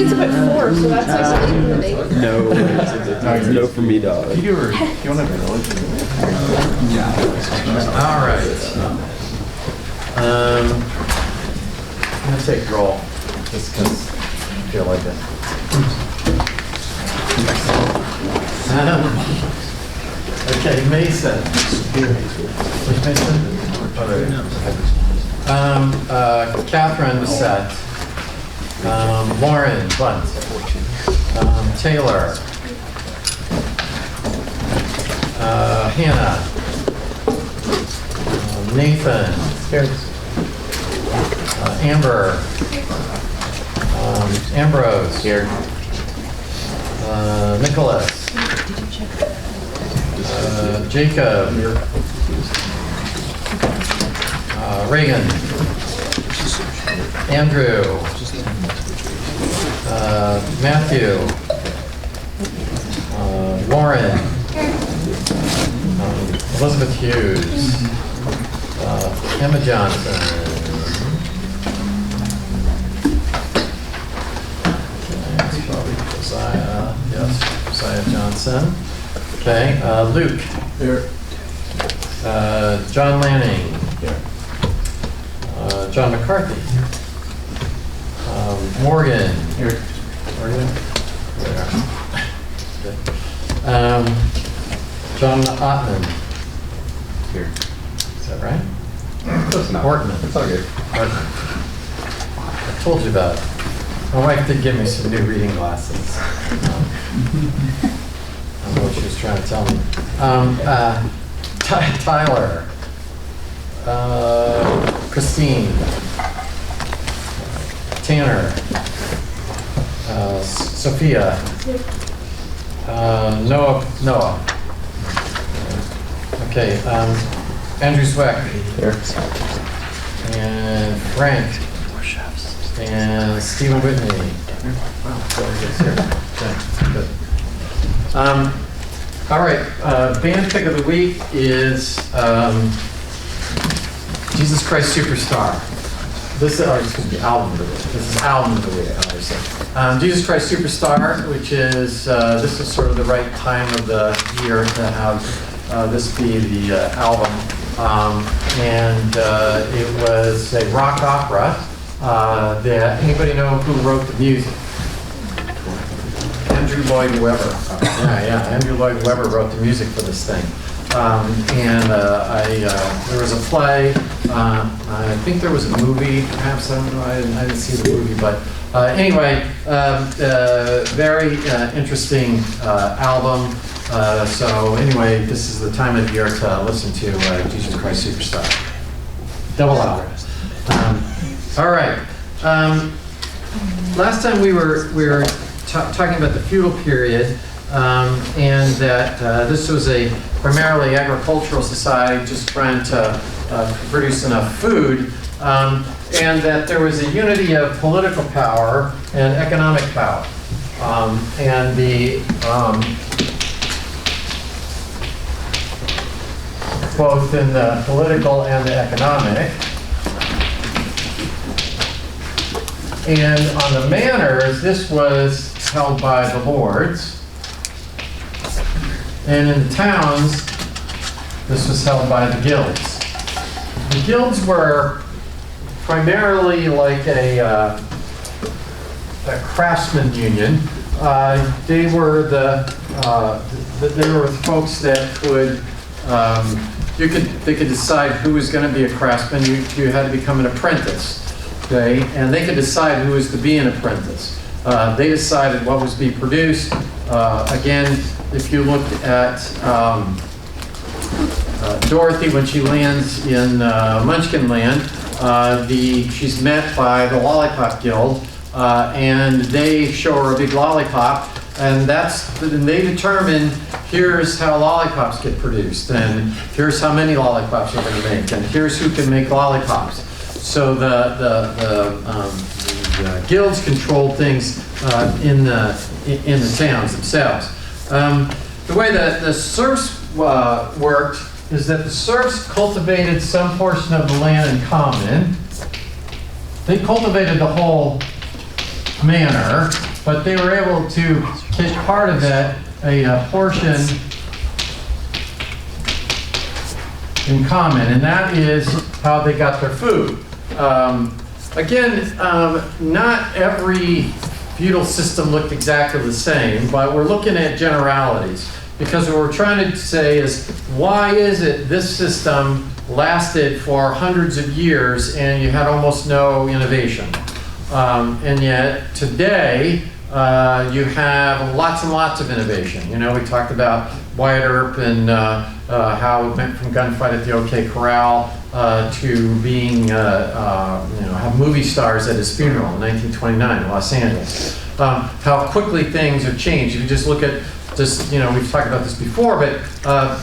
gets up at 4, so that's like sleeping at 8. No, it's no for me, dog. You want to religion? All right. I'm gonna take roll, just because I feel like it. Okay, Mason. Mason? Catherine Bissett. Lauren Bunt. Taylor. Hannah. Nathan. Amber. Ambrose. Here. Nicholas. Jacob. Reagan. Andrew. Matthew. Lauren. Elizabeth Hughes. Emma Johnson. That's probably Josiah. Yes, Josiah Johnson. Okay, Luke. Here. John Lanning. Here. John McCarthy. Morgan. Here. Morgan. There. Okay. John Ottman. Here. Is that right? Close enough. Ortman. It's all good. Ortman. I told you about it. My wife did give me some new reading glasses. I don't know what she was trying to tell me. Tyler. Christine. Tanner. Sophia. Noah. Okay. Andrew Zweck. Here. And Frank. And Stephen Whitney. Wow, everybody's here. Okay, good. All right, band pick of the week is Jesus Christ Superstar. This is, excuse me, album of the week. This is album of the week, I say. Jesus Christ Superstar, which is, this is sort of the right time of the year to have this be the album. And it was a rock opera. Anybody know who wrote the music? Andrew Lloyd Webber. Andrew Lloyd Webber wrote the music for this thing. There was a play. I think there was a movie, perhaps. I don't know. I didn't see the movie, but anyway, very interesting album. So anyway, this is the time of year to listen to Jesus Christ Superstar. Double album. All right. Last time we were talking about the feudal period, and that this was a primarily agricultural society, just trying to produce enough food, and that there was a unity of political power and economic power, and the both in the political and the economic. And on the manors, this was held by the lords. And in the towns, this was held by the guilds. The guilds were primarily like a craftsman union. They were they were folks that could they could decide who was going to be a craftsman. You had to become an apprentice. Okay, and they could decide who was to be an apprentice. They decided what was to be produced. Again, if you look at Dorothy when she lands in Munchkin Land, she's met by the Lollipop Guild, and they show her a big lollipop, and they determine here's how lollipops get produced, and here's how many lollipops you're going to make, and here's who can make lollipops. So the guilds controlled things in the towns themselves. The way that the serfs worked is that the serfs cultivated some portion of the land in common. They cultivated the whole manor, but they were able to take part of it, a portion in common, and that is how they got their food. Again, not every feudal system looked exactly the same, but we're looking at generalities, because what we're trying to say is, why is it this system lasted for hundreds of years and you had almost no innovation? And yet today, you have lots and lots of innovation. You know, we talked about Wyatt Earp and how it went from gunfight at the OK Corral to being, have movie stars at his funeral in 1929 in Los Angeles. How quickly things have changed. If you just look at we've talked about this before, but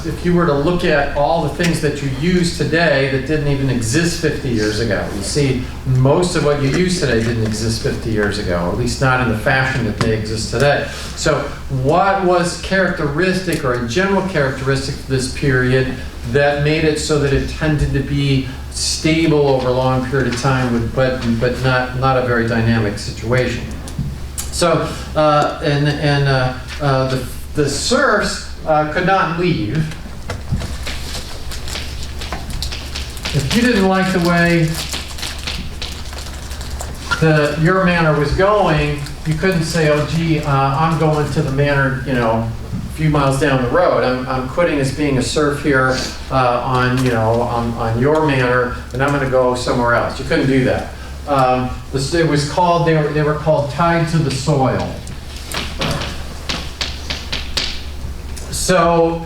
if you were to look at all the things that you use today that didn't even exist 50 years ago, you see most of what you use today didn't exist 50 years ago, or at least not in the fashion that they exist today. So what was characteristic, or a general characteristic of this period that made it so that it tended to be stable over a long period of time, but not a very dynamic situation? So, the serfs could not leave. If you didn't like the way your manor was going, you couldn't say, "Oh, gee, I'm going to the manor, a few miles down the road. I'm quitting as being a serf here on your manor, and I'm going to go somewhere else." You couldn't do that. It was called. They were called tied to the soil. So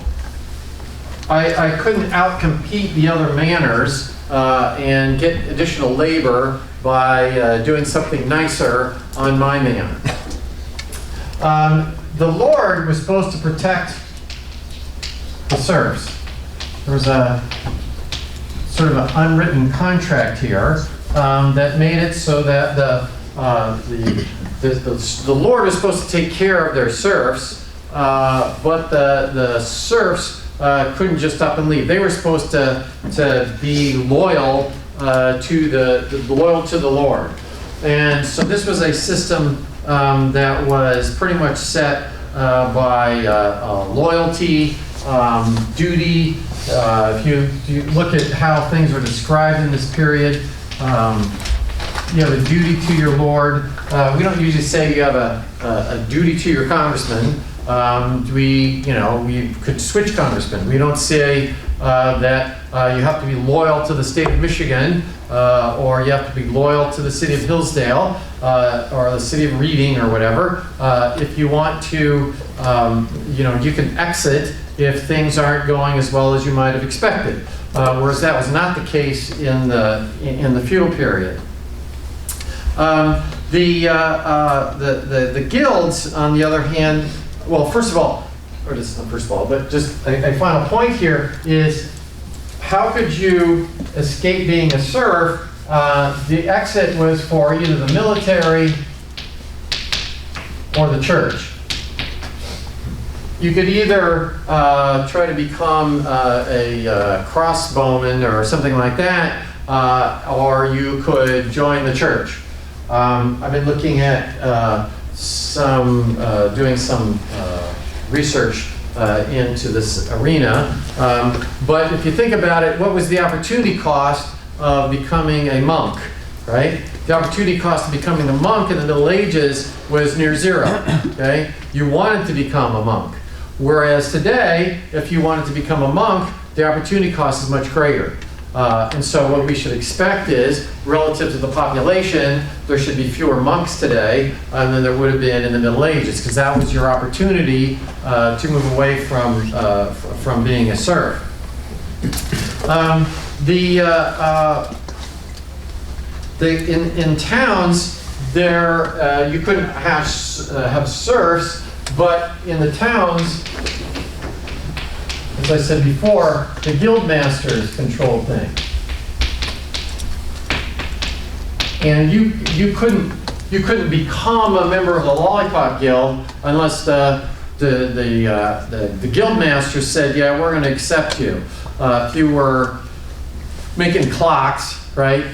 I couldn't outcompete the other manors and get additional labor by doing something nicer on my manor. The Lord was supposed to protect the serfs. There was a sort of an unwritten contract here that made it so that the Lord was supposed to take care of their serfs. But the serfs couldn't just up and leave. They were supposed to be loyal to the Lord, and so this was a system that was pretty much set by loyalty, duty. If you look at how things were described in this period, you have a duty to your Lord. We don't usually say you have a duty to your congressman. We could switch congressmen. We don't say that you have to be loyal to the state of Michigan, or you have to be loyal to the city of Hillsdale, or the city of Reading, or whatever. If you want to, you can exit if things aren't going as well as you might have expected. Whereas that was not the case in the feudal period. The guilds, on the other hand, well, but just a final point here is, how could you escape being a serf? The exit was for either the military or the church. You could either try to become a crossbowman or something like that, or you could join the church. I've been looking at doing some research into this arena. But if you think about it, what was the opportunity cost of becoming a monk, right? The opportunity cost of becoming a monk in the Middle Ages was near zero, okay? You wanted to become a monk. Whereas today, if you wanted to become a monk, the opportunity cost is much greater. And so what we should expect is, relative to the population, there should be fewer monks today than there would have been in the Middle Ages, because that was your opportunity to move away from being a serf. In towns, there you couldn't have serfs, but in the towns, as I said before, the guild masters controlled things, and you couldn't become a member of the Lollipop Guild unless the guild masters said, "Yeah, we're going to accept you." If you were making clocks, right?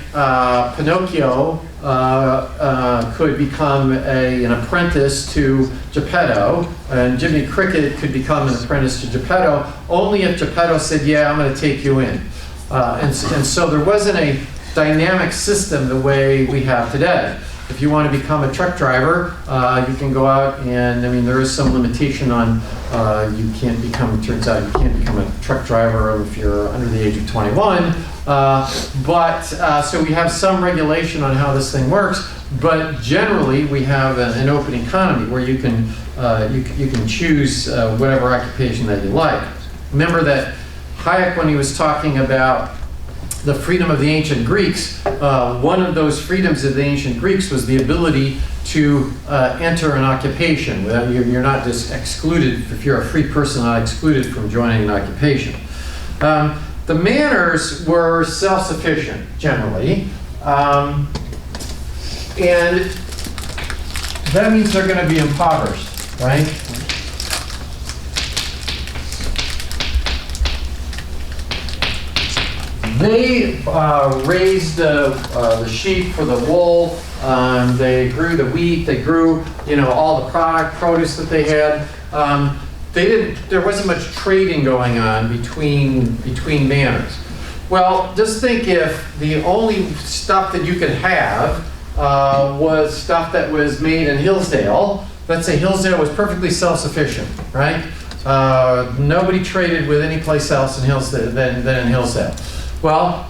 Pinocchio could become an apprentice to Geppetto, and Jimmy Cricket could become an apprentice to Geppetto only if Geppetto said, yeah, I'm going to take you in. And so there wasn't a dynamic system the way we have today. If you want to become a truck driver, you can go out and, I mean, there is some limitation on, you can't become, it turns out you can't become a truck driver if you're under the age of 21. So we have some regulation on how this thing works, but generally we have an open economy where you can choose whatever occupation that you like. Remember that Hayek, when he was talking about the freedom of the ancient Greeks, one of those freedoms of the ancient Greeks was the ability to enter an occupation. You're not just excluded, if you're a free person, not excluded from joining an occupation. The manners were self-sufficient, generally, and that means they're going to be impoverished, right? They raised the sheep for the wool. They grew the wheat. They grew, all the produce that they had. There wasn't much trading going on between manors. Well, just think if the only stuff that you could have was stuff that was made in Hillsdale. Let's say Hillsdale was perfectly self-sufficient, right? Nobody traded with any place else in Hillsdale than in Hillsdale. Well,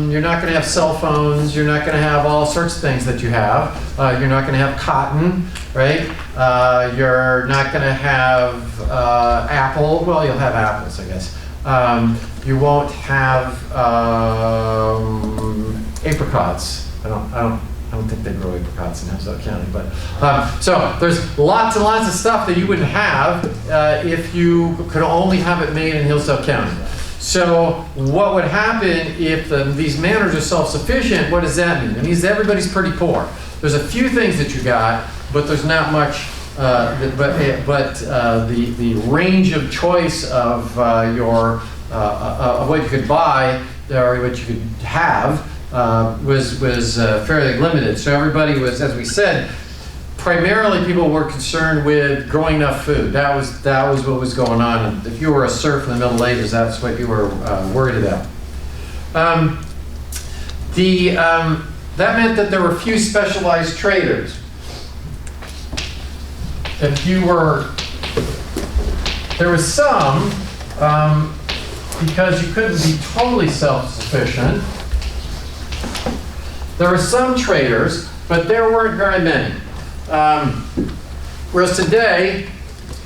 you're not going to have cell phones. You're not going to have all sorts of things that you have. You're not going to have cotton, right? You're not going to have apple. Well, you'll have apples, I guess. You won't have apricots. I don't think they grow apricots in Hillsdale County, but so there's lots and lots of stuff that you wouldn't have if you could only have it made in Hillsdale County. So what would happen if these manors are self-sufficient? What does that mean? It means everybody's pretty poor. There's a few things that you got, but there's not much. The range of choice of of what you could buy or what you could have was fairly limited. So everybody was, as we said, primarily people were concerned with growing enough food. That was what was going on. And if you were a serf in the Middle Ages, that's what you were worried about. That meant that there were few specialized traders. There was some, because you couldn't be totally self-sufficient. There were some traders, but there weren't very many. Whereas today,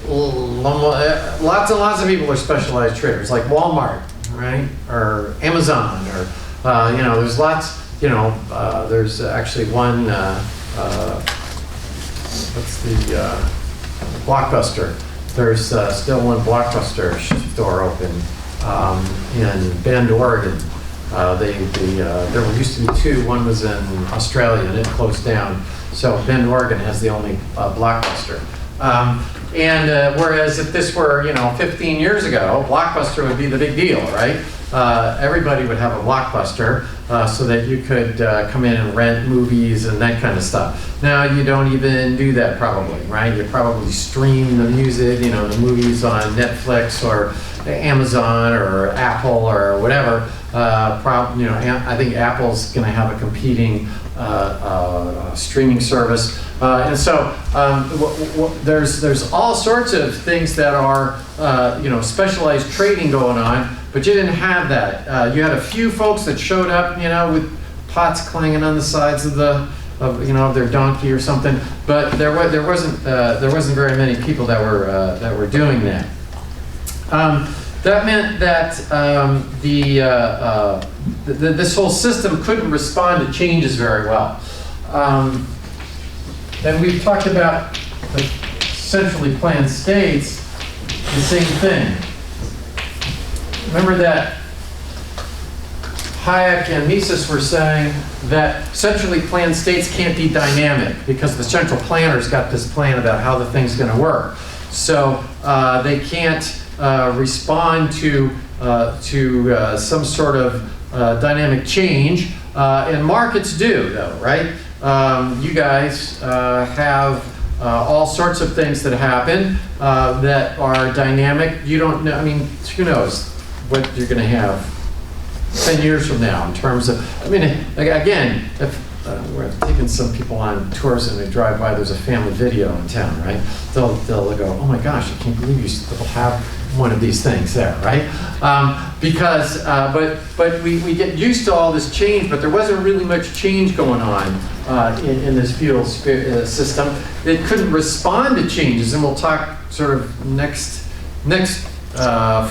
lots and lots of people are specialized traders, like Walmart, right, or Amazon, or there's lots. There's actually one. What's the Blockbuster? There's still one Blockbuster store open in Bend, Oregon. There used to be two. One was in Australia, and it closed down. So Bend, Oregon has the only Blockbuster. Whereas if this were, 15 years ago, Blockbuster would be the big deal, right? Everybody would have a Blockbuster so that you could come in and rent movies and that kind of stuff. Now you don't even do that probably, right? You probably stream the music, the movies on Netflix or Amazon or Apple or whatever. I think Apple's going to have a competing streaming service, and so there's all sorts of things that are specialized trading going on, but you didn't have that. You had a few folks that showed up, with pots clanging on the sides of their donkey or something, but there wasn't very many people that were doing that. That meant that this whole system couldn't respond to changes very well. And we've talked about the centrally planned states, the same thing. Remember that Hayek and Mises were saying that centrally planned states can't be dynamic because the central planner's got this plan about how the thing's going to work. So they can't respond to some sort of dynamic change And markets do, though, right? You guys have all sorts of things that happen that are dynamic. You don't know, I mean, who knows what you're going to have 10 years from now in terms of, I mean, again, if we're taking some people on tours and they drive by, there's a family video in town, right? They'll go, oh my gosh, I can't believe you still have one of these things there, right? But we get used to all this change, but there wasn't really much change going on in this fuel system. It couldn't respond to changes, and we'll talk sort of next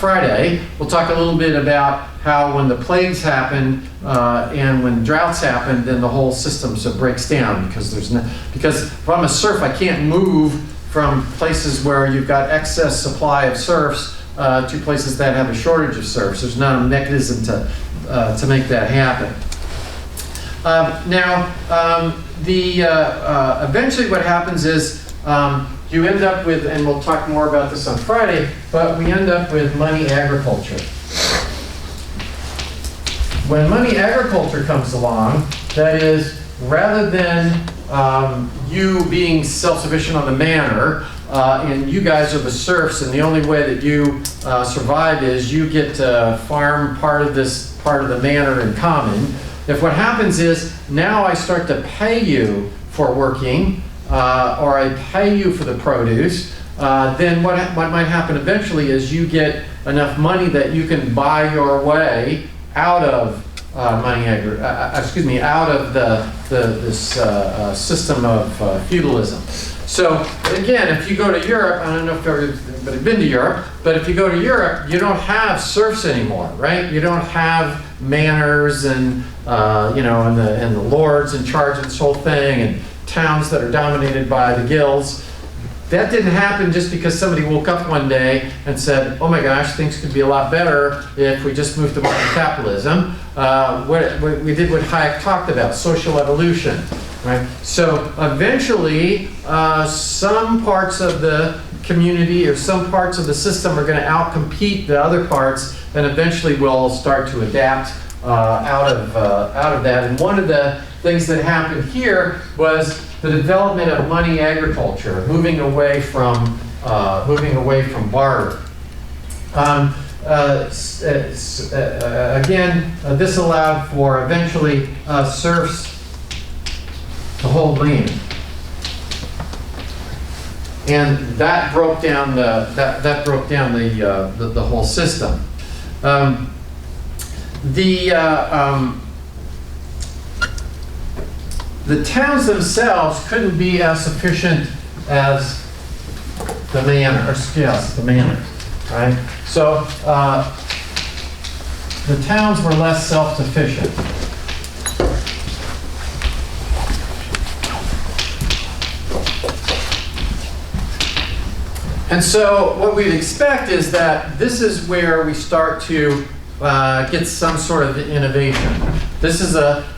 Friday. We'll talk a little bit about how when the plagues happen and when droughts happen, then the whole system sort of breaks down because if I'm a serf, I can't move from places where you've got excess supply of serfs to places that have a shortage of serfs. There's not a mechanism to make that happen. Eventually what happens is you end up with, and we'll talk more about this on Friday, but we end up with money agriculture. When money agriculture comes along, that is, rather than you being self-sufficient on the manor, and you guys are the serfs, and the only way that you survive is you get to farm part of the manor in common. If what happens is now I start to pay you for working, or I pay you for the produce, then what might happen eventually is you get enough money that you can buy your way out of out of this system of feudalism. So again, if you go to Europe, I don't know if everybody's been to Europe, but if you go to Europe, you don't have serfs anymore, right? You don't have manors and and the lords in charge of this whole thing, and towns that are dominated by the guilds. That didn't happen just because somebody woke up one day and said, oh my gosh, things could be a lot better if we just moved to market capitalism. We did what Hayek talked about, social evolution, right? So eventually, some parts of the community or some parts of the system are going to outcompete the other parts, and eventually we'll start to adapt out of that. And one of the things that happened here was the development of money agriculture, moving away from barter. Again, this allowed for eventually serfs to hold land, and that broke down the whole system. The towns themselves couldn't be as sufficient as the manor, right? So the towns were less self-sufficient. And so what we'd expect is that this is where we start to get some sort of innovation. This is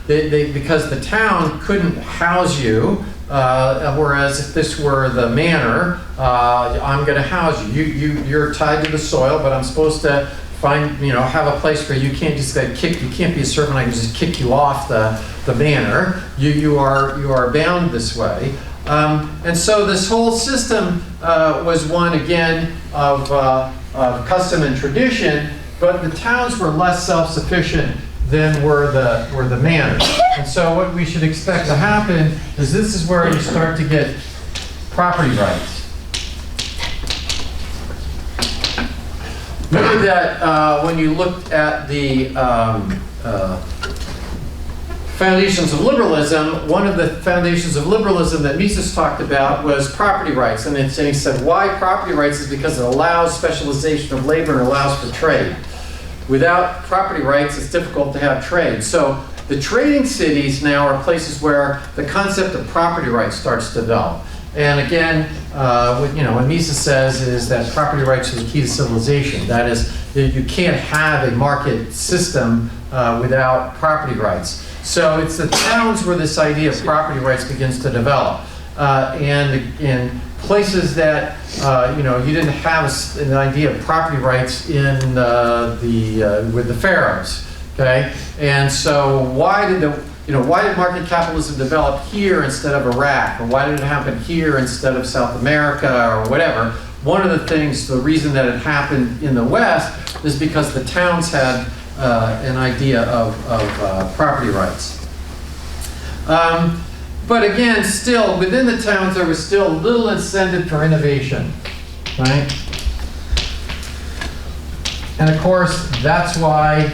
because the town couldn't house you, whereas if this were the manor, I'm going to house you. You're tied to the soil, but I'm supposed to have a place where you can't just get kicked. You can't be a servant. I can just kick you off the manor. You are bound this way. And so this whole system was one again of custom and tradition. But the towns were less self-sufficient than were the manors. And so what we should expect to happen is this is where you start to get property rights. Remember that when you looked at the foundations of liberalism, one of the foundations of liberalism that Mises talked about was property rights. And he said why property rights is because it allows specialization of labor and allows for trade. Without property rights, it's difficult to have trade. So the trading cities now are places where the concept of property rights starts to develop. And again, what Mises says is that property rights are the key to civilization. That is, you can't have a market system without property rights. So it's the towns where this idea of property rights begins to develop. And in places that you didn't have an idea of property rights in with the pharaohs. okay? And so why did market capitalism develop here instead of Iraq? Or why did it happen here instead of South America or whatever? One of the things, the reason that it happened in the West is because the towns had an idea of property rights. But again, still, within the towns, there was still little incentive for innovation, right? And of course, that's why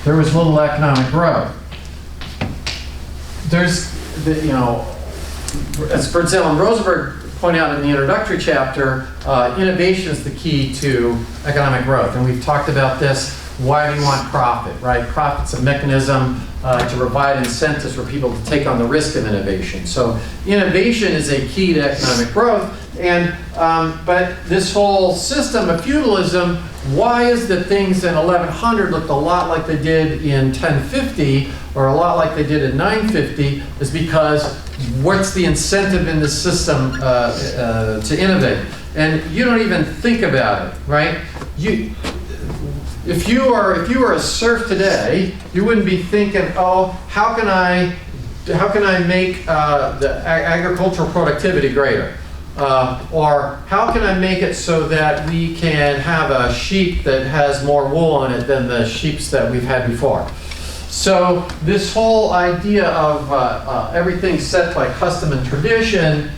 there was little economic growth. There's, as Berzel and Rosenberg point out in the introductory chapter, innovation is the key to economic growth. And we've talked about this. Why do you want profit, right? Profit's a mechanism to provide incentives for people to take on the risk of innovation. So innovation is a key to economic growth. And but this whole system of feudalism, why is that things in 1100 looked a lot like they did in 1050 or a lot like they did in 950 is because what's the incentive in the system to innovate? And you don't even think about it, right? If you were a serf today, you wouldn't be thinking, oh, how can I make the agricultural productivity greater? Or how can I make it so that we can have a sheep that has more wool on it than the sheeps that we've had before? So this whole idea of everything set by custom and tradition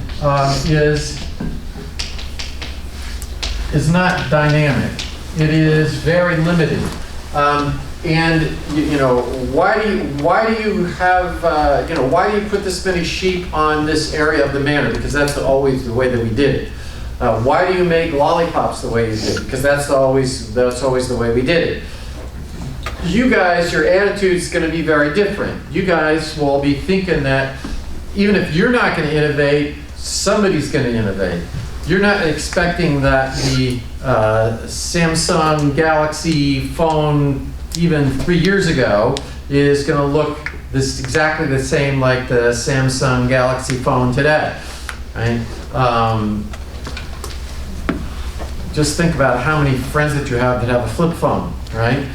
is not dynamic. It is very limited. And why do you put this many sheep on this area of the manor? Because that's always the way that we did it. Why do you make lollipops the way you did? Because that's always the way we did it. You guys, your attitude's going to be very different. You guys will be thinking that even if you're not going to innovate, somebody's going to innovate. You're not expecting that the Samsung Galaxy phone even 3 years ago is going to look exactly the same like the Samsung Galaxy phone today, right? Just think about how many friends that you have that have a flip phone, right?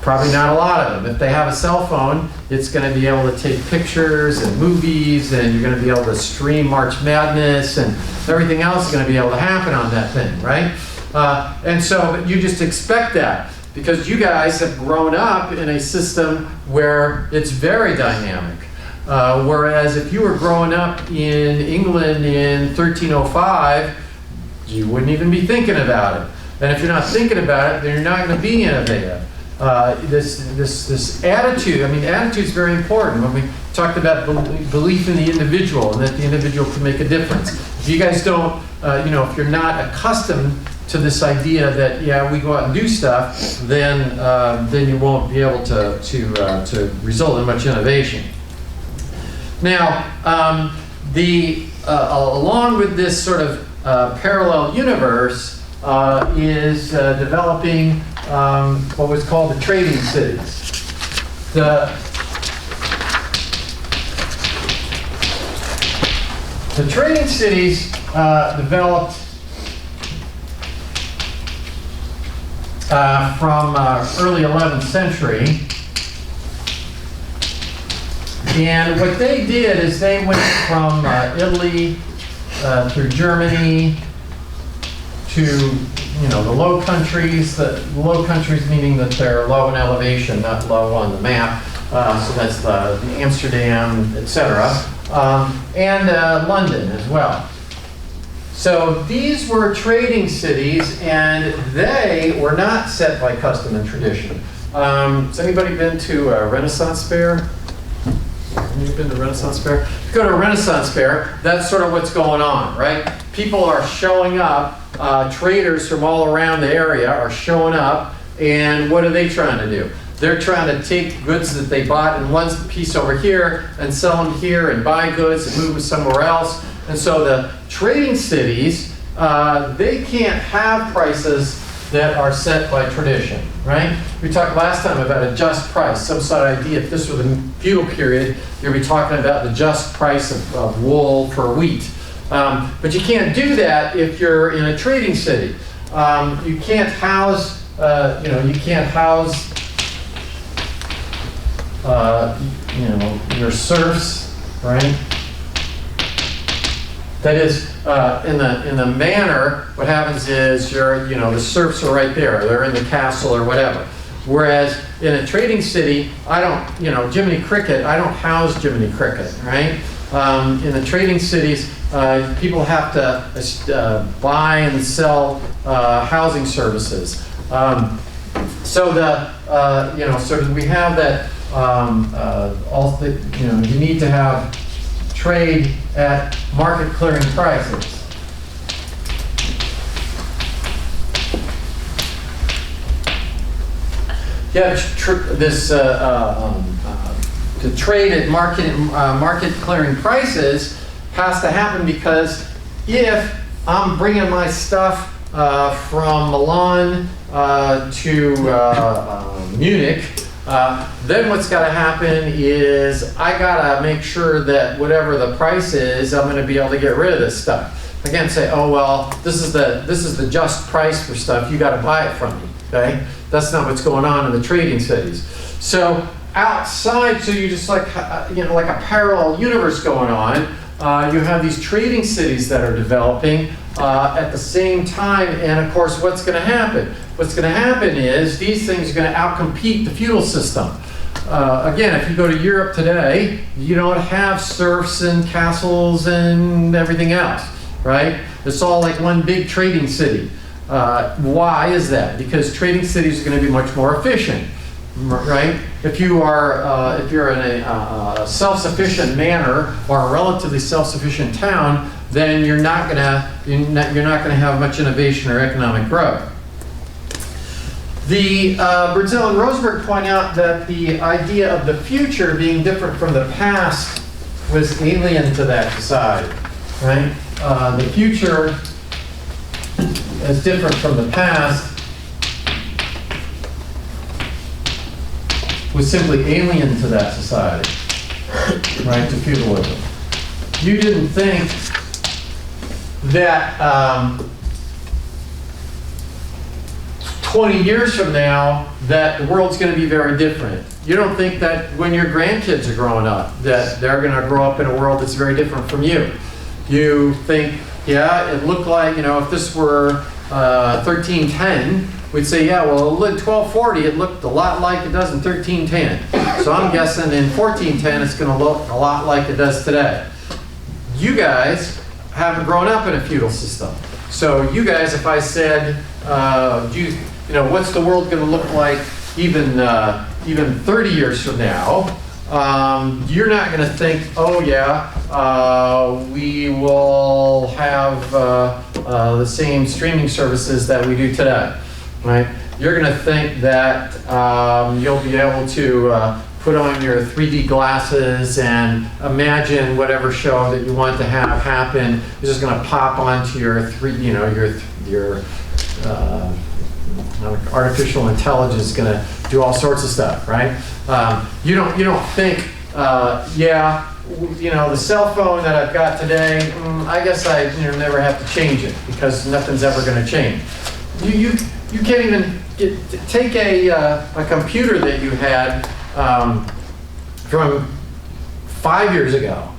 Probably not a lot of them. If they have a cell phone, it's going to be able to take pictures and movies, and you're going to be able to stream March Madness, and everything else is going to be able to happen on that thing, right? And so you just expect that because you guys have grown up in a system where it's very dynamic. Whereas if you were growing up in England in 1305, you wouldn't even be thinking about it. And if you're not thinking about it, then you're not going to be innovative. This attitude, attitude is very important. When we talked about belief in the individual and that the individual can make a difference. If you guys don't, if you're not accustomed to this idea that, yeah, we go out and do stuff, then you won't be able to result in much innovation. Now, along with this sort of parallel universe is developing what was called the trading cities. The trading cities developed from early 11th century. And what they did is they went from Italy through Germany to the Low Countries. The Low Countries meaning that they're low in elevation, not low on the map. So that's the Amsterdam, etc., and London as well. So these were trading cities, and they were not set by custom and tradition. Has anybody been to a Renaissance fair? Have you been to a Renaissance fair? If you go to a Renaissance fair, that's sort of what's going on, right? People are showing up, traders from all around the area are showing up, and what are they trying to do? They're trying to take goods that they bought in one piece over here and sell them here and buy goods and move them somewhere else. And so the trading cities, they can't have prices that are set by tradition, right? We talked last time about a just price, some sort of idea. If this were the feudal period, you'd be talking about the just price of wool for wheat. But you can't do that if you're in a trading city. You can't house you can't house, your serfs, right? That is, in the manor, what happens is the serfs are right there. They're in the castle or whatever. Whereas in a trading city, I don't, Jiminy Cricket, I don't house Jiminy Cricket, right? In the trading cities, people have to buy and sell housing services. So we have that. You need to have trade at market clearing prices. Yeah, to trade at market clearing prices has to happen because if I'm bringing my stuff from Milan to Munich, then what's got to happen is I got to make sure that whatever the price is, I'm going to be able to get rid of this stuff. I can't say, oh well, this is the just price for stuff. You got to buy it from me. Okay, that's not what's going on in the trading cities. So outside, so you just like like a parallel universe going on. You have these trading cities that are developing at the same time, and of course, what's going to happen? What's going to happen is these things are going to outcompete the feudal system. Again, if you go to Europe today, you don't have serfs and castles and everything else, right? It's all like one big trading city. Why is that? Because trading cities are going to be much more efficient, right? If you're in a self-sufficient manor or a relatively self-sufficient town, then you're not going to have much innovation or economic growth. The Brazil and Roseberg point out that the idea of the future being different from the past was alien to that society, right? The future is different from the past was simply alien to that society, right, to feudalism. You didn't think that 20 years from now that the world's going to be very different. You don't think that when your grandkids are growing up that they're going to grow up in a world that's very different from you. You think, yeah, it looked like, if this were 1310, we'd say, yeah, well, in 1240, it looked a lot like it does in 1310. So I'm guessing in 1410, it's going to look a lot like it does today. You guys haven't grown up in a feudal system. So you guys, if I said, what's the world going to look like even 30 years from now? You're not going to think, oh yeah, we will have the same streaming services that we do today, right? You're going to think that you'll be able to put on your 3D glasses and imagine whatever show that you want to have happen is just going to pop onto your artificial intelligence is going to do all sorts of stuff, right? You don't think, the cell phone that I've got today, I guess I never have to change it because nothing's ever going to change. You can't even take a computer that you had from 5 years ago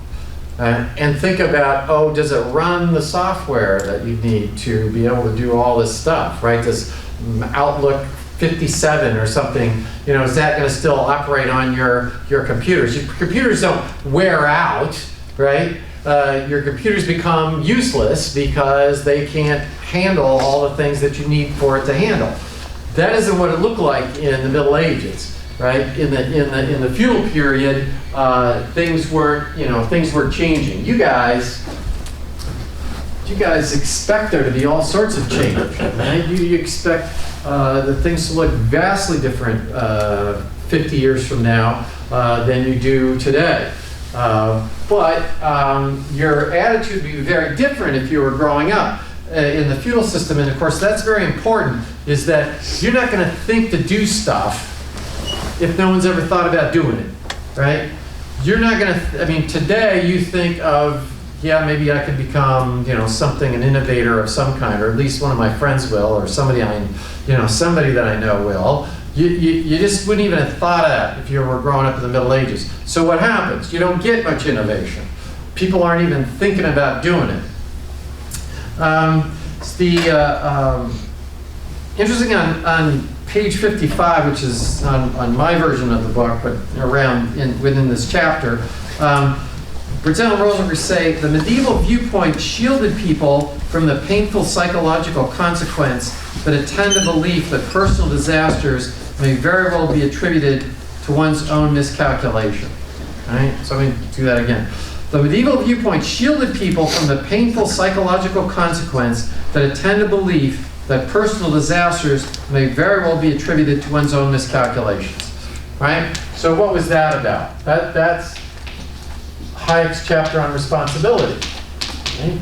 and think about, does it run the software that you need to be able to do all this stuff, right? Does Outlook 57 or something, is that going to still operate on your computers? Your computers don't wear out, right? Your computers become useless because they can't handle all the things that you need for it to handle. That isn't what it looked like in the Middle Ages, right? In the feudal period, things were changing. You guys expect there to be all sorts of change, right? You expect the things to look vastly different 50 years from now than you do today. But your attitude would be very different if you were growing up in the feudal system. And of course, that's very important, is that you're not going to think to do stuff if no one's ever thought about doing it, right? You're not going to, today you think of yeah, maybe I could become, something, an innovator of some kind, or at least one of my friends will, or somebody that I know will. You just wouldn't even have thought of that if you were growing up in the Middle Ages. So what happens? You don't get much innovation. People aren't even thinking about doing it. Interesting on page 55, which is on my version of the book, but within this chapter, Brazil and Rosenberg say the medieval viewpoint shielded people from the painful psychological consequence that attend the belief that personal disasters may very well be attributed to one's own miscalculation. All right? So let me do that again. The medieval viewpoint shielded people from the painful psychological consequence that attend a belief that personal disasters may very well be attributed to one's own miscalculations. Right? So what was that about? That's Hayek's chapter on responsibility. Right?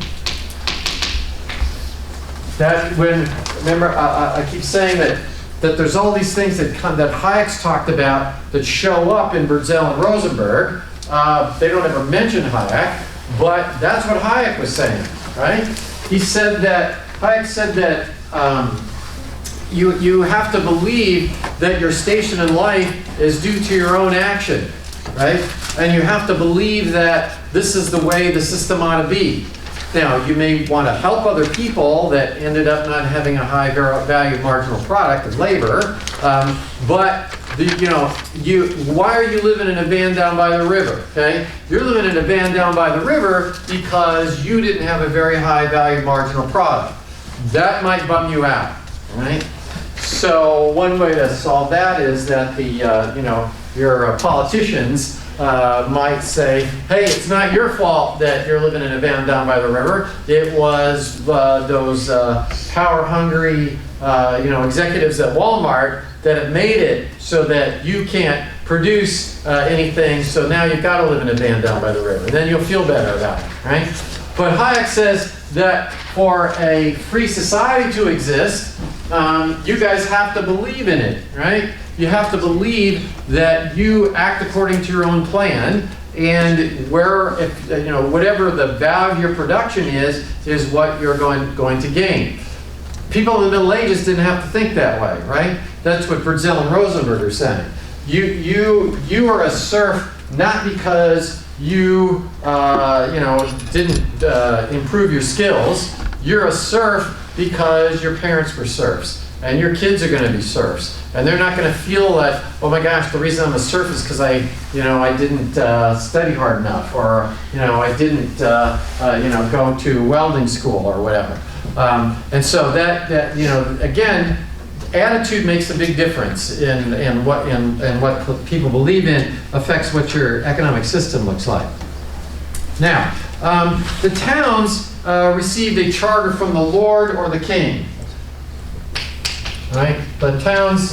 Remember, I keep saying that there's all these things that Hayek's talked about that show up in Brazil and Rosenberg. They don't ever mention Hayek, but that's what Hayek was saying, right? Hayek said that you have to believe that your station in life is due to your own action, right? And you have to believe that this is the way the system ought to be. Now, you may want to help other people that ended up not having a high value marginal product of labor, but why are you living in a van down by the river? Okay, you're living in a van down by the river because you didn't have a very high value marginal product. That might bum you out, right? So one way to solve that is that your politicians might say, hey, it's not your fault that you're living in a van down by the river. It was those power-hungry executives at Walmart that have made it so that you can't produce anything, so now you've got to live in a van down by the river. And then you'll feel better about it, right? But Hayek says that for a free society to exist, you guys have to believe in it, right? You have to believe that you act according to your own plan, and whatever the value of your production is what you're going to gain. People in the Middle Ages didn't have to think that way, right? That's what Brazil and Rosenberg are saying. You are a serf not because you didn't improve your skills. You're a serf because your parents were serfs, and your kids are going to be serfs, and they're not going to feel that, oh my gosh, the reason I'm a serf is because I didn't study hard enough, or I didn't go to welding school or whatever. And so that again, attitude makes a big difference in what people believe in affects what your economic system looks like. Now, the towns received a charter from the Lord or the king. Right? The towns,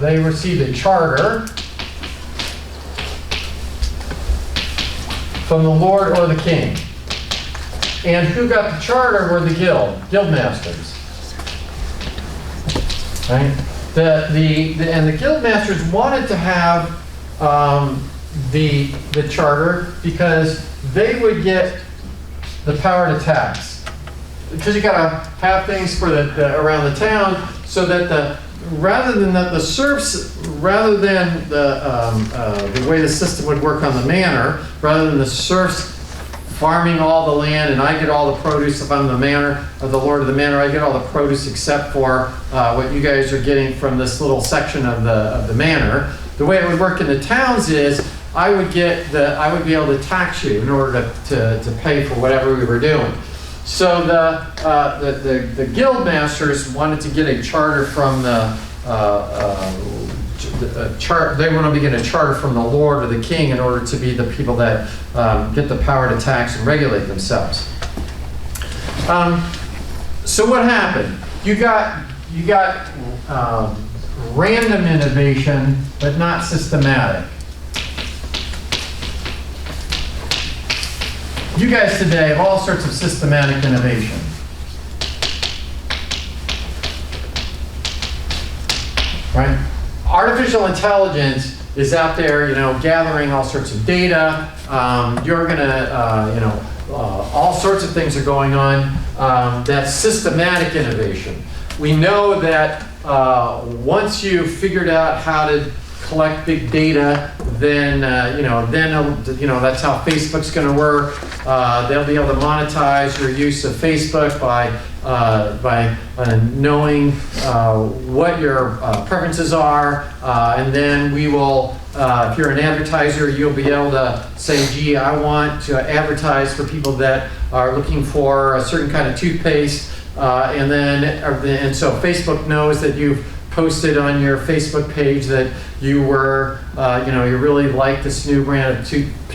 they received a charter from the Lord or the king. And who got the charter were the guild masters. Right? And the guild masters wanted to have the charter because they would get the power to tax. Because you got to have things for around the town, so that rather than the serfs, rather than the way the system would work on the manor, rather than the serfs farming all the land and I get all the produce if I'm the manor, or the lord of the manor, I get all the produce except for what you guys are getting from this little section of the manor. The way it would work in the towns is I would be able to tax you in order to pay for whatever we were doing. So the guild masters wanted to get a charter from they want to get a charter from the Lord or the king in order to be the people that get the power to tax and regulate themselves. So what happened? You got random innovation, but not systematic. You guys today have all sorts of systematic innovation. Right? Artificial intelligence is out there, gathering all sorts of data. You're going to, sorts of things are going on. That's systematic innovation. We know that once you've figured out how to collect big data, then that's how Facebook's going to work. They'll be able to monetize your use of Facebook by knowing what your preferences are, and then we will. If you're an advertiser, you'll be able to say, "Gee, I want to advertise for people that are looking for a certain kind of toothpaste," and so Facebook knows that you've posted on your Facebook page that you were, you really like this new brand of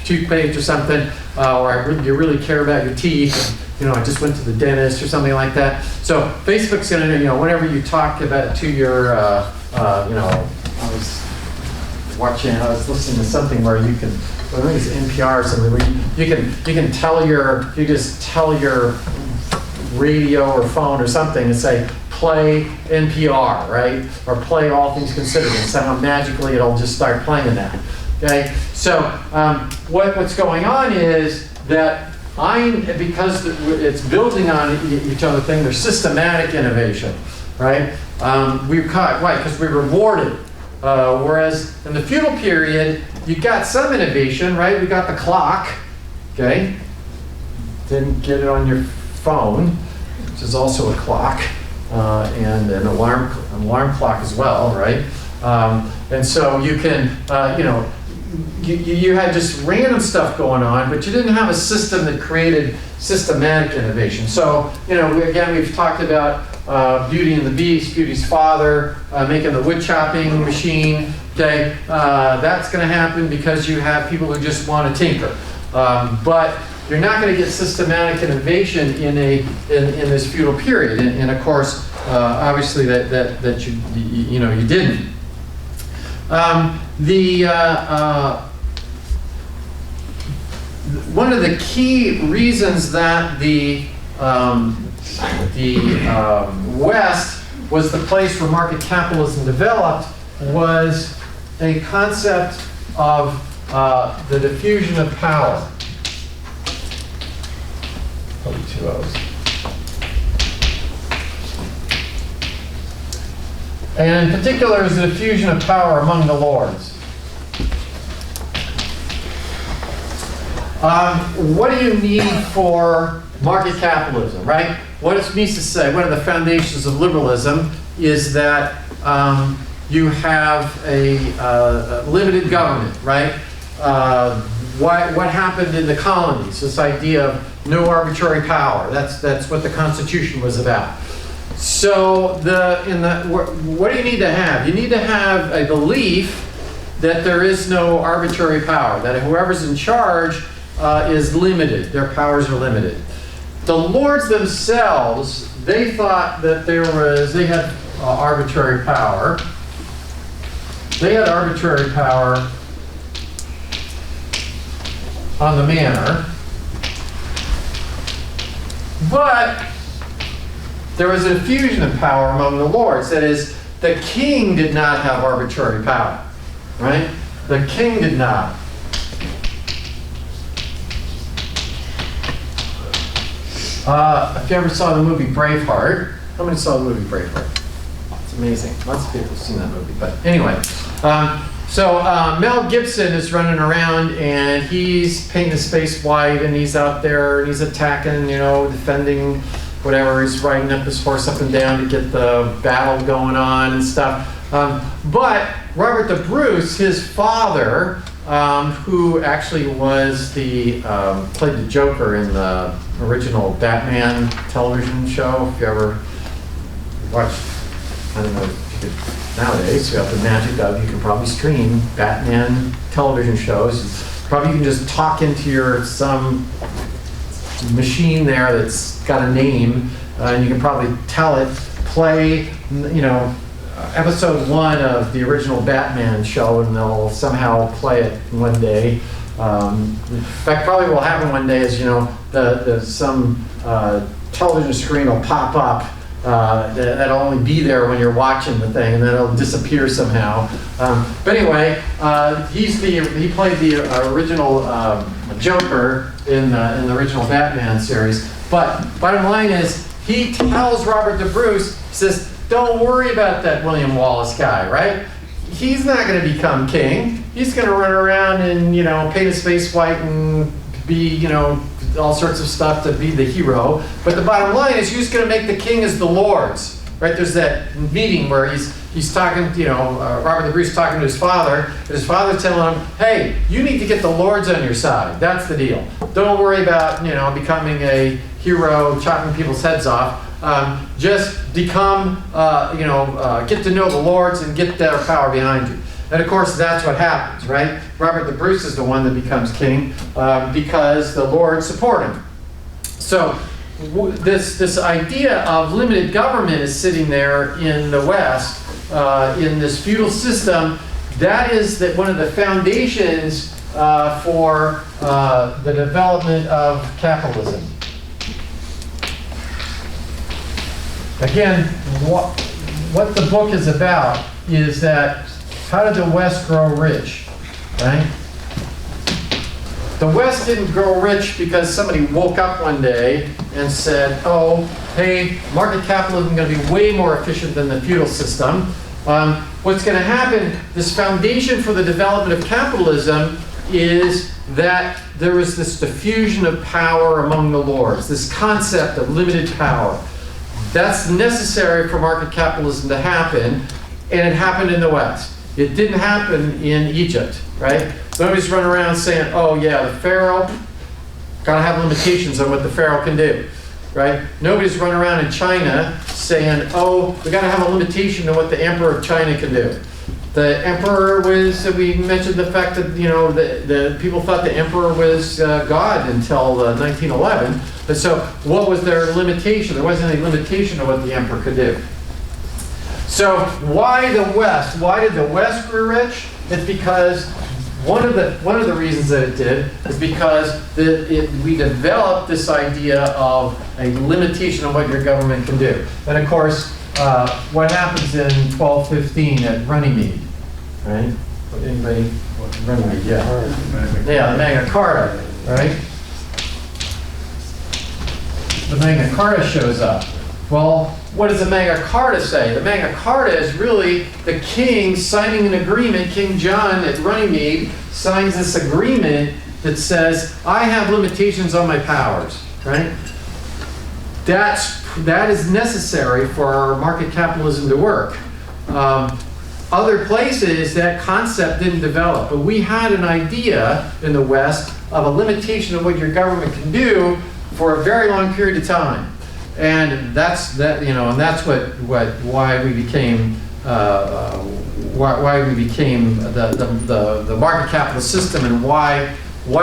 toothpaste or something, or you really care about your teeth. I just went to the dentist or something like that. So Facebook's going to, whenever you talk about to your, I was listening to something where you can, I think it's NPR or something, where you just tell your radio or phone or something and say, play NPR, right? Or play All Things Considered, and somehow magically it'll just start playing that. Okay? So what's going on is that because it's building on each other thing, there's systematic innovation, right? Why? Because we rewarded. Whereas in the feudal period, you got some innovation, right? We got the clock, okay? Didn't get it on your phone, which is also a clock, and an alarm clock as well, right? And so you can, you had just random stuff going on, but you didn't have a system that created systematic innovation. So, we've talked about Beauty and the Beast, Beauty's father, making the wood chopping machine. Okay, that's going to happen because you have people who just want to tinker. But you're not going to get systematic innovation in this feudal period, and of course, obviously that you didn't. One of the key reasons that the West was the place where market capitalism developed was a concept of the diffusion of power. Probably two O's. And in particular is the diffusion of power among the lords. What do you need for market capitalism, right? What it means to say, one of the foundations of liberalism is that you have a limited government, right? What happened in the colonies, this idea of no arbitrary power, that's what the Constitution was about. So what do you need to have? You need to have a belief that there is no arbitrary power, that whoever's in charge is limited, their powers are limited. The lords themselves, they thought that they had arbitrary power. They had arbitrary power on the manor, but there was a diffusion of power among the lords. That is, the king did not have arbitrary power, right? The king did not. If you ever saw the movie Braveheart, how many saw the movie Braveheart? It's amazing. Lots of people have seen that movie. But anyway, so Mel Gibson is running around and he's painting his face white and he's out there and he's attacking, defending whatever. He's riding up his horse up and down to get the battle going on and stuff. But Robert the Bruce, his father, who actually was played the Joker in the original Batman television show. If you ever watched, I don't know if you could, nowadays, you have the magic of, you can probably stream Batman television shows. Probably you can just talk into some machine there that's got a name, and you can probably tell it, play, episode 1 of the original Batman show, and they'll somehow play it one day. In fact, probably what will happen one day is, some television screen will pop up, That'll only be there when you're watching the thing, and then it'll disappear somehow. But anyway, he played the original Joker in the original Batman series. But bottom line is, he tells Robert the Bruce, says, don't worry about that William Wallace guy, right? He's not going to become king. He's going to run around and, paint his face white and be, all sorts of stuff to be the hero. But the bottom line is, who's going to make the king as the lords, right? There's that meeting where he's talking, Robert the Bruce talking to his father, and his father's telling him, hey, you need to get the lords on your side. That's the deal. Don't worry about, becoming a hero, chopping people's heads off. Just become, get to know the lords and get their power behind you. And of course, that's what happens, right? Robert the Bruce is the one that becomes king because the lords support him. So this idea of limited government is sitting there in the West, in this feudal system. That is one of the foundations for the development of capitalism. Again, what the book is about is that how did the West grow rich, right? The West didn't grow rich because somebody woke up one day and said, oh, hey, market capitalism is going to be way more efficient than the feudal system. What's going to happen, this foundation for the development of capitalism is that there is this diffusion of power among the lords, this concept of limited power. That's necessary for market capitalism to happen, and it happened in the West. It didn't happen in Egypt, right? Nobody's running around saying, oh yeah, the Pharaoh, gotta have limitations on what the Pharaoh can do, right? Nobody's running around in China saying, oh, we gotta have a limitation on what the Emperor of China can do. The Emperor was, we mentioned the fact that, the people thought the Emperor was God until 1911. But so what was their limitation? There wasn't any limitation on what the Emperor could do. So why the West? Why did the West grow rich? It's because one of the reasons that it did is because we developed this idea of a limitation on what your government can do. And of course, what happens in 1215 at Runnymede, right? Anybody? Runnymede, yeah. Yeah, the Magna Carta, right? The Magna Carta shows up. Well, what does the Magna Carta say? The Magna Carta is really the king signing an agreement. King John at Runnymede signs this agreement that says, I have limitations on my powers, right? That is necessary for market capitalism to work. Other places, that concept didn't develop, but we had an idea in the West of a limitation of what your government can do for a very long period of time. And that's why we became the market capitalist system, and why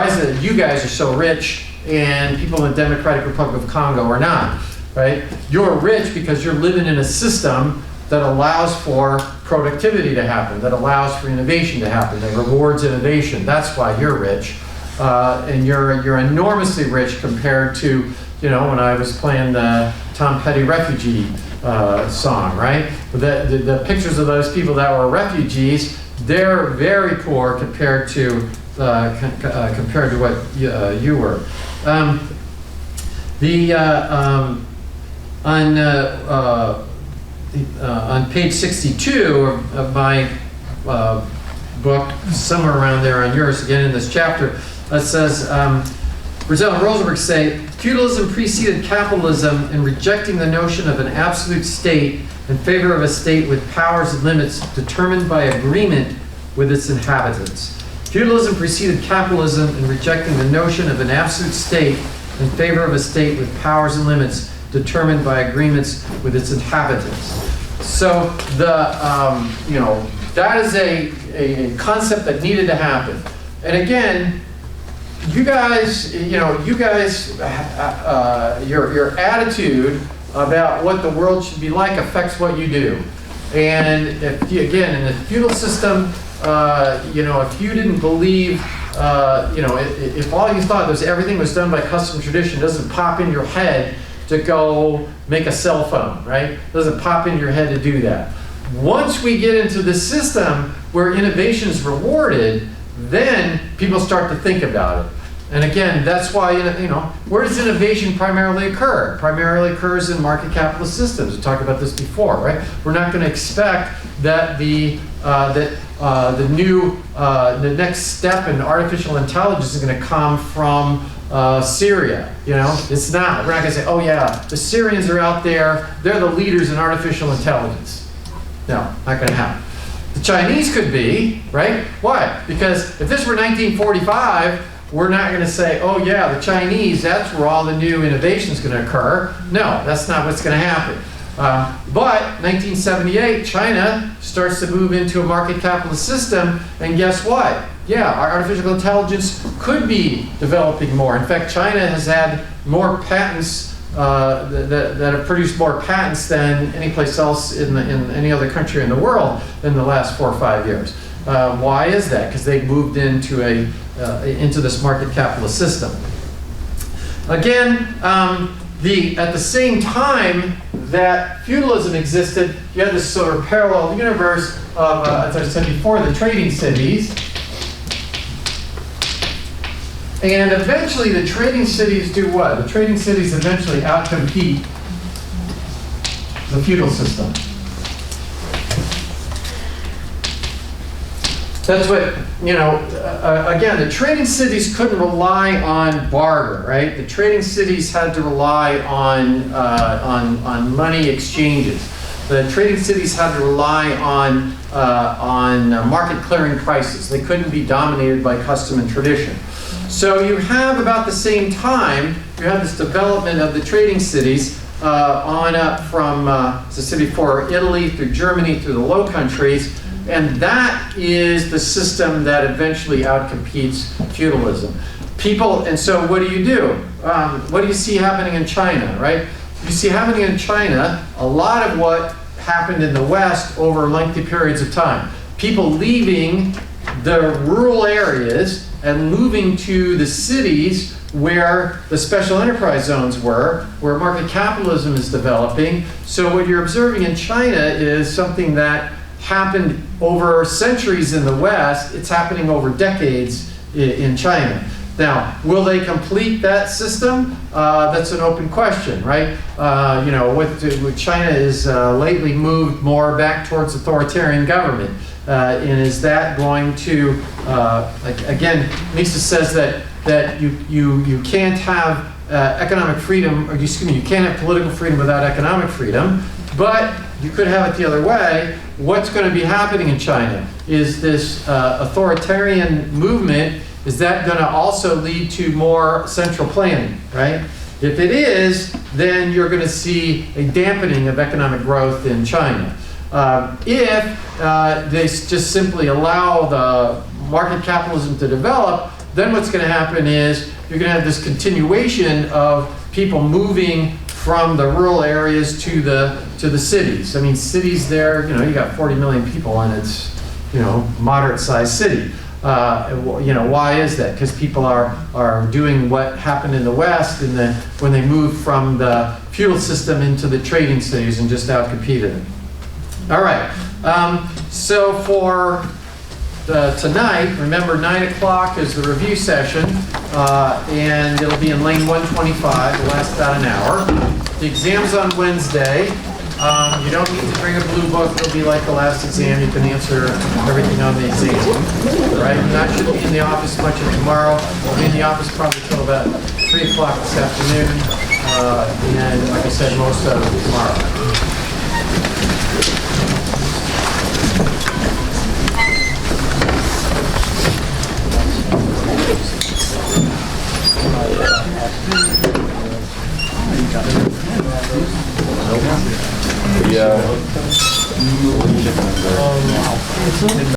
is it that you guys are so rich and people in the Democratic Republic of Congo are not, right? You're rich because you're living in a system that allows for productivity to happen, that allows for innovation to happen, that rewards innovation. That's why you're rich, and you're enormously rich compared to, when I was playing the Tom Petty refugee song, right? The pictures of those people that were refugees, they're very poor compared to what you were. On page 62 of my book, somewhere around there on yours, again in this chapter, it says, Brazil and Rosenberg say, feudalism preceded capitalism in rejecting the notion of an absolute state in favor of a state with powers and limits determined by agreement with its inhabitants. Feudalism preceded capitalism in rejecting the notion of an absolute state in favor of a state with powers and limits determined by agreements with its inhabitants. So that is a concept that needed to happen. And again, you guys, your attitude about what the world should be like affects what you do. And again, in the feudal system, if you didn't believe, if all you thought was everything was done by custom tradition, doesn't pop in your head to go make a cell phone, right? It doesn't pop into your head to do that. Once we get into the system where innovation is rewarded, then people start to think about it. And again, that's why, where does innovation primarily occur? It primarily occurs in market capitalist systems. We talked about this before, right? We're not going to expect that the next step in artificial intelligence is going to come from Syria. It's not. We're not going to say, oh yeah, the Syrians are out there. They're the leaders in artificial intelligence. No, not going to happen. The Chinese could be, right? Why? Because if this were 1945, we're not going to say, oh yeah, the Chinese, that's where all the new innovation is going to occur. No, that's not what's going to happen. But 1978, China starts to move into a market capitalist system, and guess what? Yeah, our artificial intelligence could be developing more. In fact, China has had more patents that have produced more patents than any place else in any other country in the world in the last 4 or 5 years. Why is that? Because they've moved into this market capitalist system. Again, at the same time that feudalism existed, you had this sort of parallel universe of, as I said before, the trading cities. And eventually the trading cities do what? The trading cities eventually outcompete the feudal system. That's what, again, the trading cities couldn't rely on barter, right? The trading cities had to rely on money exchanges. The trading cities had to rely on market clearing prices. They couldn't be dominated by custom and tradition. So you have about the same time, you have this development of the trading cities on up from, as I said before, Italy through Germany through the Low Countries. And that is the system that eventually outcompetes feudalism. And so what do? What do you see happening in China, right? You see happening in China a lot of what happened in the West over lengthy periods of time. People leaving the rural areas and moving to the cities where the special enterprise zones were, where market capitalism is developing. So what you're observing in China is something that happened over centuries in the West. It's happening over decades in China. Now, will they complete that system? That's an open question, right? China is lately moved more back towards authoritarian government. And is that going to, again, Mises says that you can't have economic freedom, or you can't have political freedom without economic freedom, but you could have it the other way. What's going to be happening in China? Is this authoritarian movement, is that going to also lead to more central planning, right? If it is, then you're going to see a dampening of economic growth in China. If they just simply allow the market capitalism to develop, then what's going to happen is you're going to have this continuation of people moving from the rural areas to the cities. I mean, cities there, you got 40 million people and it's, moderate-sized city. Why is that? Because people are doing what happened in the West when they moved from the feudal system into the trading cities and just outcompeted it. All right. So for tonight, remember 9 o'clock is the review session, and it'll be in lane 125. It'll last about an hour. The exam's on Wednesday. You don't need to bring a blue book. It'll be like the last exam. You can answer everything on the exam. Right? You're not should be in the office much of tomorrow. We'll be in the office probably till about 3 o'clock this afternoon, and like I said, most of tomorrow. Yeah.